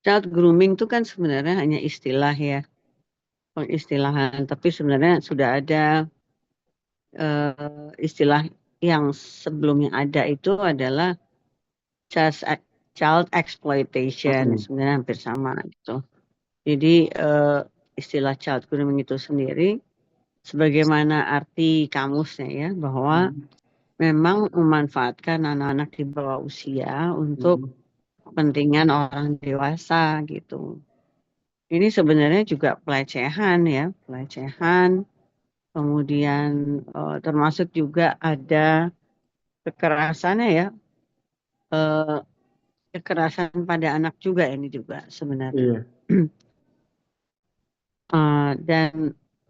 child grooming itu kan sebenarnya hanya istilah ya, pengistilahan. Tapi sebenarnya sudah ada istilah yang sebelumnya ada itu adalah child child exploitation, Mm-mm. sebenarnya hampir sama gitu. Jadi istilah child grooming itu sendiri, sebagaimana arti kamusnya ya, bahwa Mm-mm. memang memanfaatkan anak-anak di bawah usia untuk Mm-mm. kepentingan orang dewasa gitu. Ini sebenarnya juga pelecehan ya, pelecehan. Kemudian termasuk juga ada kekerasannya ya, eh, kekerasan pada anak juga ini juga sebenarnya. Iya. Dan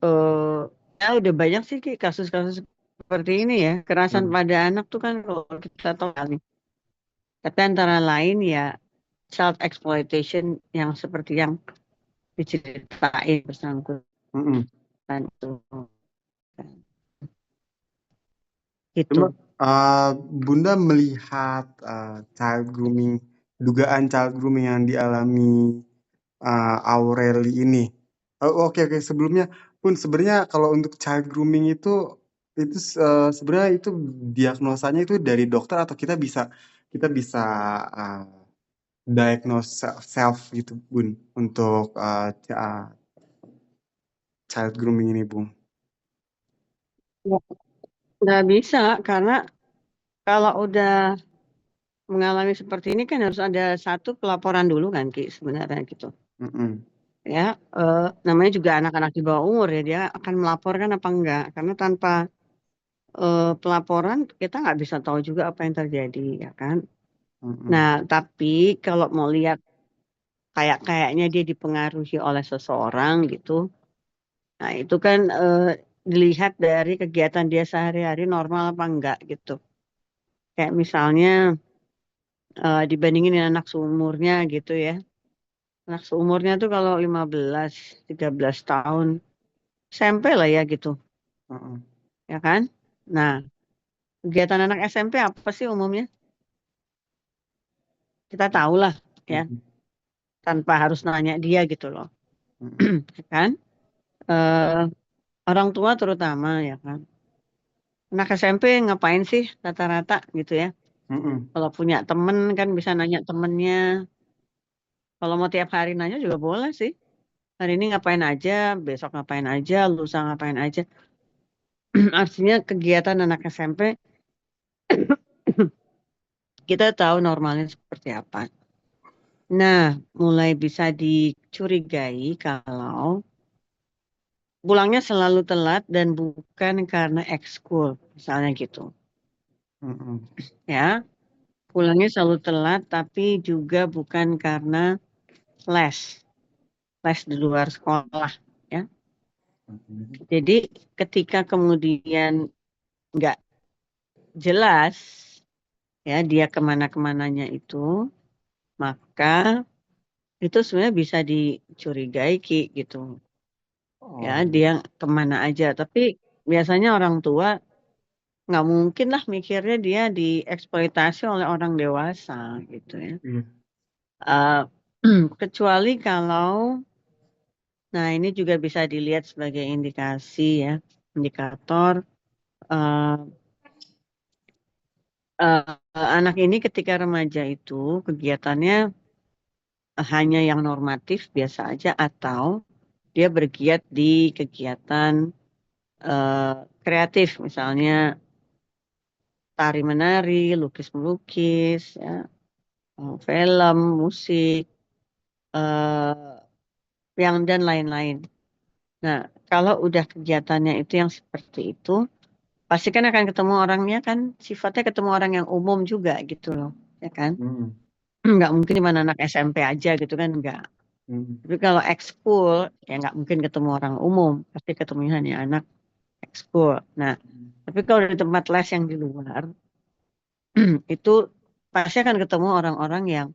eh ya udah banyak sih Ki, kasus-kasus seperti ini ya. Kekerasan Mm. pada anak tuh kan kalau kita tahu kali. Tapi antara lain ya child exploitation yang seperti yang diceritain bersangkutan Mm-mm. itu Cuma gitu. Bunda melihat child grooming, dugaan child grooming yang dialami Aureli ini. Oke oke, sebelumnya pun sebenarnya kalau untuk child grooming itu sebenarnya itu diagnosanya itu dari dokter atau kita bisa uh, diagnose self gitu Bun untuk child grooming ini Bung. Nggak bisa karena kalau udah mengalami seperti ini kan harus ada satu pelaporan dulu kan Ki sebenarnya gitu. Mm-mm. Ya, namanya juga anak-anak di bawah umur ya dia akan melaporkan apa enggak karena tanpa pelaporan kita nggak bisa tahu juga apa yang terjadi ya kan. Nah, Mm-mm. tapi kalau mau lihat kayaknya dia dipengaruhi oleh seseorang gitu. Nah, itu kan dilihat dari kegiatan dia sehari-hari normal apa enggak gitu. Kayak misalnya dibandingin dengan anak seumurnya gitu ya. Anak seumurnya tuh kalau 15, 13 tahun, SMP lah ya gitu, Mm-mm. ya kan? Nah, kegiatan anak SMP apa sih umumnya? Kita tahu lah ya, Mm-mm. tanpa harus nanya dia gitu loh, Mm-mm. ya kan? Eh, orang tua terutama ya kan. Anak SMP ngapain sih rata-rata gitu ya? Mm-mm. Kalau punya temen kan bisa nanya temennya. Kalau mau tiap hari nanya juga boleh sih. Hari ini ngapain aja, besok ngapain aja, lusa ngapain aja. Artinya kegiatan anak SMP kita tahu normalnya seperti apa. Nah, mulai bisa dicurigai kalau pulangnya selalu telat dan bukan karena ekskul, misalnya gitu. Mm-mm. Ya, pulangnya selalu telat tapi juga bukan karena les, les di luar sekolah. Ya, Mm-mm. jadi ketika kemudian nggak jelas ya dia kemana-kemananya itu, maka itu sebenarnya bisa dicurigai Ki, gitu. Ya, Oh, dia kemana aja. Tapi biasanya orang tua nggak mungkin lah mikirnya dia dieksploitasi oleh orang dewasa gitu ya. iya. Eh, kecuali kalau, nah ini juga bisa dilihat sebagai indikasi ya, indikator eh, anak ini ketika remaja itu kegiatannya hanya yang normatif biasa aja atau dia bergiat di kegiatan eh, kreatif, misalnya tari menari, lukis melukis, ya, film, musik, eh, yang dan lain-lain. Nah, kalau udah kegiatannya itu yang seperti itu, pasti kan akan ketemu orangnya kan sifatnya ketemu orang yang umum juga gitu loh, ya kan? Mm-mm. Nggak mungkin di mana anak SMP aja gitu kan, nggak. Mm-mm. Tapi kalau ekskul, ya nggak mungkin ketemu orang umum, pasti ketemunya hanya anak ekskul. Nah, tapi kalau di tempat les yang di luar, itu pasti akan ketemu orang-orang yang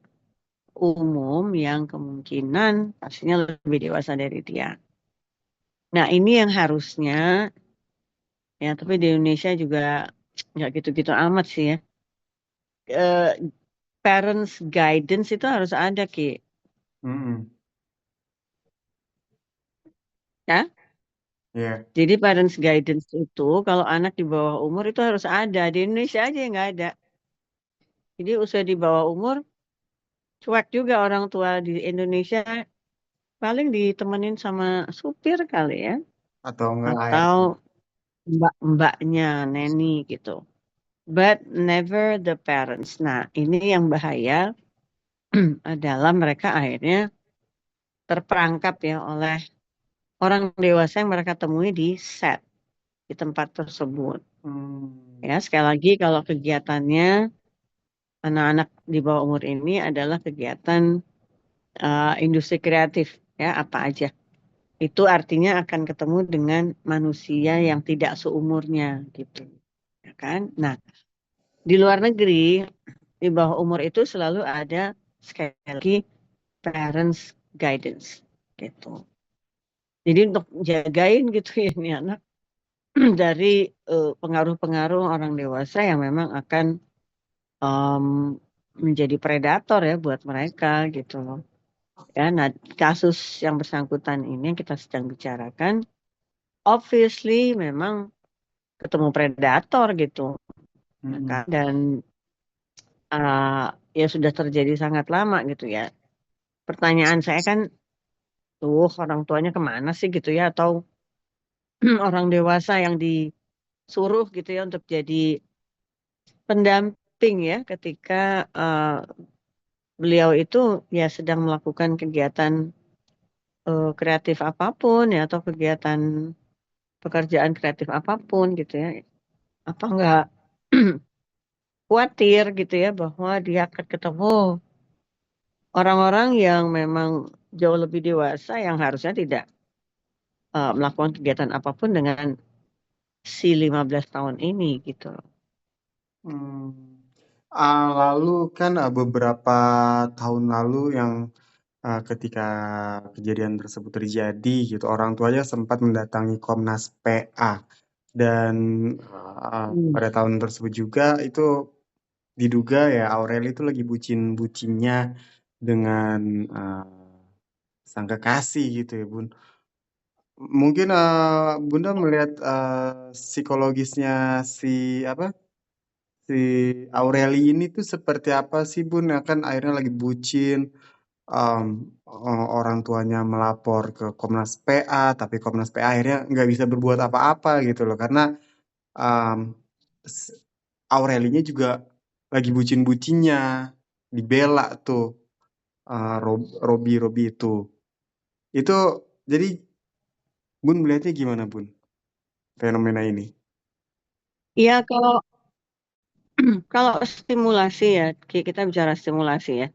umum yang kemungkinan pastinya lebih dewasa dari dia. Nah, ini yang harusnya ya, tapi di Indonesia juga nggak gitu-gitu amat sih ya. Eh, parents guidance itu harus ada Ki. Mm-mm. ya. Iya. Jadi parents guidance itu kalau anak di bawah umur itu harus ada. Di Indonesia aja yang nggak ada. Jadi usia di bawah umur, cuek juga orang tua di Indonesia paling ditemenin sama supir kali ya. Atau enggak ART. Atau mbak-mbaknya, neni gitu. But never the parents. Nah, ini yang bahaya adalah mereka akhirnya terperangkap ya oleh orang dewasa yang mereka temui di set, di tempat tersebut. Hmm. Ya, sekali lagi kalau kegiatannya anak-anak di bawah umur ini adalah kegiatan industri kreatif, ya apa aja. Itu artinya akan ketemu dengan manusia yang tidak seumurnya gitu, ya kan? Nah, di luar negeri di bawah umur itu selalu ada sekali lagi parents guidance gitu. Jadi untuk jagain gitu ya ini anak dari pengaruh-pengaruh orang dewasa yang memang akan em, menjadi predator ya buat mereka gitu loh. Ya, nah kasus yang bersangkutan ini yang kita sedang bicarakan, obviously memang ketemu predator gitu, ya Mm-mm. kan? Dan ya sudah terjadi sangat lama gitu ya. Pertanyaan saya kan, tuh orang tuanya kemana sih gitu ya? Atau orang dewasa yang disuruh gitu ya untuk jadi pendamping ya ketika eh, beliau itu ya sedang melakukan kegiatan kreatif apapun ya atau kegiatan pekerjaan kreatif apapun gitu ya. Apa enggak khawatir gitu ya bahwa dia akan ketemu orang-orang yang memang jauh lebih dewasa yang harusnya tidak melakukan kegiatan apapun dengan si 15 tahun ini gitu loh. Hmm. Lalu kan beberapa tahun lalu yang ketika kejadian tersebut terjadi gitu, orang tuanya sempat mendatangi Komnas PA dan Hmm. pada tahun tersebut juga itu diduga ya Aurel itu lagi bucin-bucinnya dengan sang kekasih gitu ya Bun. Mungkin Bunda melihat psikologisnya si apa si Aureli ini tuh seperti apa sih Bun? Ya kan akhirnya lagi bucin, em, orang tuanya melapor ke Komnas PA, tapi Komnas PA akhirnya nggak bisa berbuat apa-apa gitu loh, karena em, s- Aurelinya juga lagi bucin-bucinnya, dibela tuh Robi itu. Itu jadi Bun melihatnya gimana Bun fenomena ini? Iya kalau kalau stimulasi ya kita bicara stimulasi ya.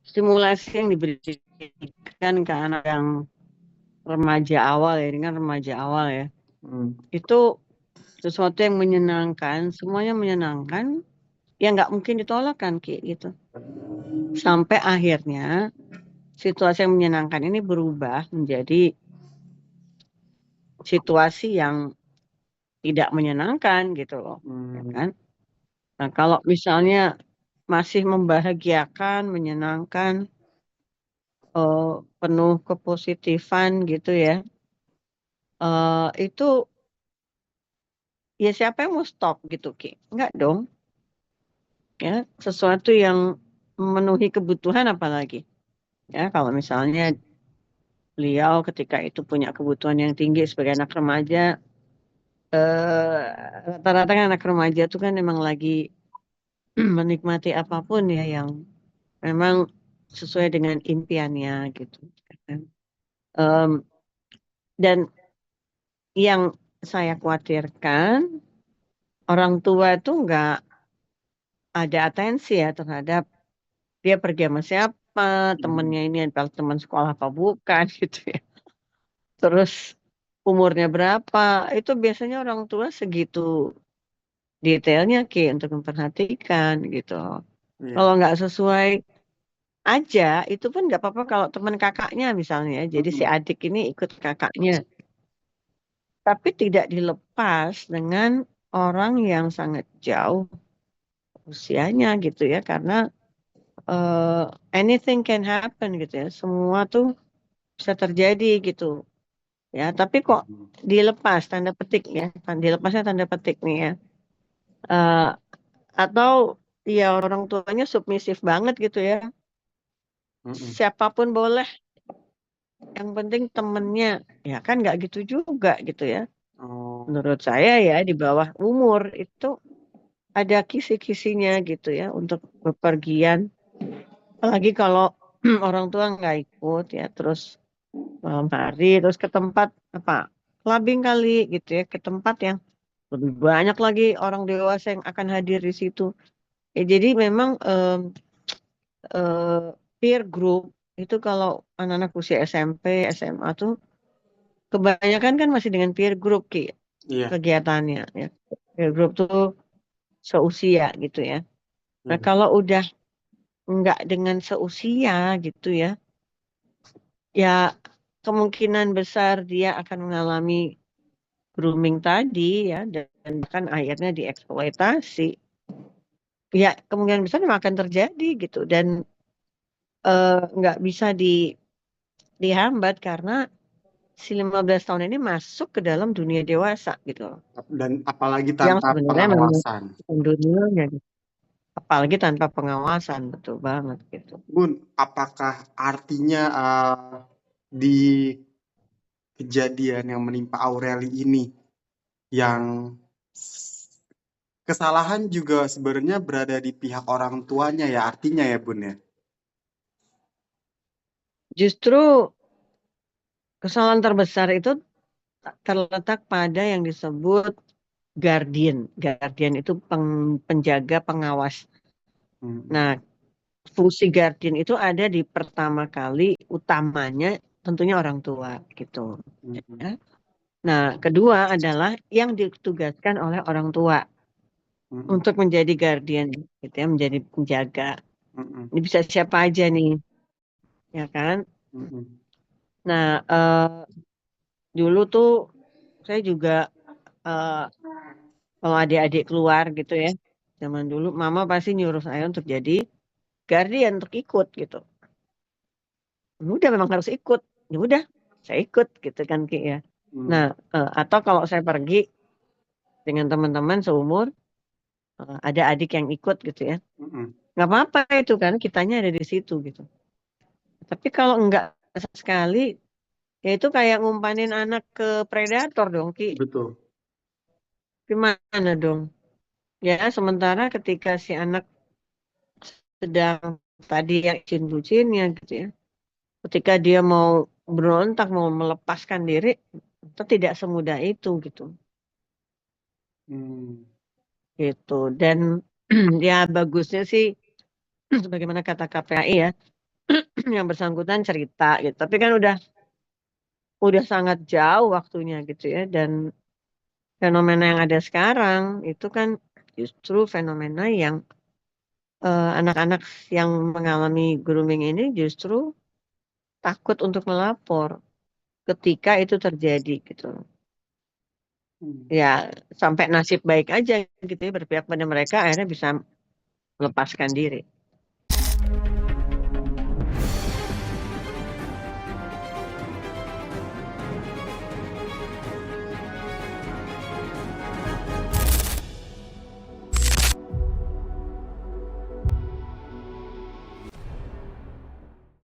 Stimulasi yang diberikan ke anak yang remaja awal ya, ini kan remaja awal ya. Hmm. Itu sesuatu yang menyenangkan, semuanya menyenangkan, ya nggak mungkin ditolak kan Ki, gitu. Sampai akhirnya situasi yang menyenangkan ini berubah menjadi situasi yang tidak menyenangkan gitu loh, ya Hmm. kan? Nah, kalau misalnya masih membahagiakan, menyenangkan, eh, penuh kepositifan gitu ya, itu ya siapa yang mau stop gitu Ki? Enggak dong, ya sesuatu yang memenuhi kebutuhan apalagi. Ya, kalau misalnya beliau ketika itu punya kebutuhan yang tinggi sebagai anak remaja, rata-rata kan anak remaja itu kan memang lagi menikmati apapun ya yang memang sesuai dengan impiannya gitu, kan. Em, dan yang saya khawatirkan orang tua itu nggak ada atensi ya terhadap dia pergi sama siapa, Hmm. temennya ini adalah teman sekolah apa bukan gitu ya. Terus umurnya berapa, itu biasanya orang tua segitu detailnya Ki untuk memperhatikan gitu. Iya. Kalau nggak sesuai aja, itu pun nggak apa-apa kalau teman kakaknya misalnya, ya. Jadi si Mm-mm. adik ini ikut kakaknya. Tapi tidak dilepas dengan orang yang sangat jauh usianya gitu ya, karena anything can happen gitu ya. Semua tuh bisa terjadi gitu. Ya, tapi kok dilepas tanda petik ya. Dilepasnya tanda petik nih ya. Eh, atau ya orang tuanya submisif banget gitu ya. Mm-mm. Siapapun boleh, yang penting temennya. Ya kan nggak gitu juga gitu ya. Oh, Menurut saya ya di bawah umur itu ada kisi-kisinya gitu ya untuk bepergian. Apalagi kalau orang tua nggak ikut ya, terus malam hari, terus ke tempat apa clubbing kali gitu ya, ke tempat yang lebih banyak lagi orang dewasa yang akan hadir di situ. Ya, jadi memang eh, peer group itu kalau anak-anak usia SMP, SMA tuh kebanyakan kan masih dengan peer group iya. kegiatannya ya. Peer group tuh seusia gitu ya. Nah, Mhm. kalau udah nggak dengan seusia gitu ya, ya kemungkinan besar dia akan mengalami grooming tadi ya, dan bahkan akhirnya dieksploitasi. Ya, kemungkinan besar memang akan terjadi gitu, dan nggak bisa dihambat karena si 15 tahun ini masuk ke dalam dunia dewasa gitu loh. Dan apalagi Yang tanpa sebenarnya memang pengawasan. bukan dunianya gitu. Apalagi tanpa pengawasan, betul banget gitu. Bun, apakah artinya di kejadian yang menimpa Aureli ini yang kesalahan juga sebenarnya berada di pihak orang tuanya ya artinya ya Bun ya? Justru kesalahan terbesar itu terletak pada yang disebut guardian. Guardian itu penjaga, pengawas. Mhm. Nah, fungsi guardian itu ada di pertama kali utamanya tentunya orang tua gitu. Mhm. Ya. Nah, kedua adalah yang ditugaskan oleh orang tua Mhm. untuk menjadi guardian gitu ya, menjadi penjaga. Mhm. Ini bisa siapa aja nih, ya kan? Mhm. Nah, dulu tuh saya juga eh, kalau adik-adik keluar gitu ya, zaman dulu mama pasti nyuruh saya untuk jadi guardian untuk ikut gitu. Ya udah memang harus ikut. Ya udah, saya ikut gitu kan Ki ya. Nah, Mhm. atau kalau saya pergi dengan teman-teman seumur, ada adik yang ikut gitu ya. Mhm. Nggak apa-apa itu kan, kitanya ada di situ gitu. Tapi kalau enggak sekali, ya itu kayak ngumpanin anak ke predator dong Ki. Betul. Gimana dong? Ya, sementara ketika si anak sedang tadi yang bucin-bucinnya gitu ya. Ketika dia mau berontak, mau melepaskan diri, itu tidak semudah itu gitu. Hmm. Gitu. Dan ya bagusnya sih sebagaimana kata KPAI ya, yang bersangkutan cerita gitu. Tapi kan udah sangat jauh waktunya gitu ya, dan fenomena yang ada sekarang itu kan justru fenomena yang anak-anak yang mengalami grooming ini justru takut untuk melapor ketika itu terjadi gitu. Hmm. Ya sampai nasib baik aja gitu ya, berpihak pada mereka akhirnya bisa melepaskan diri.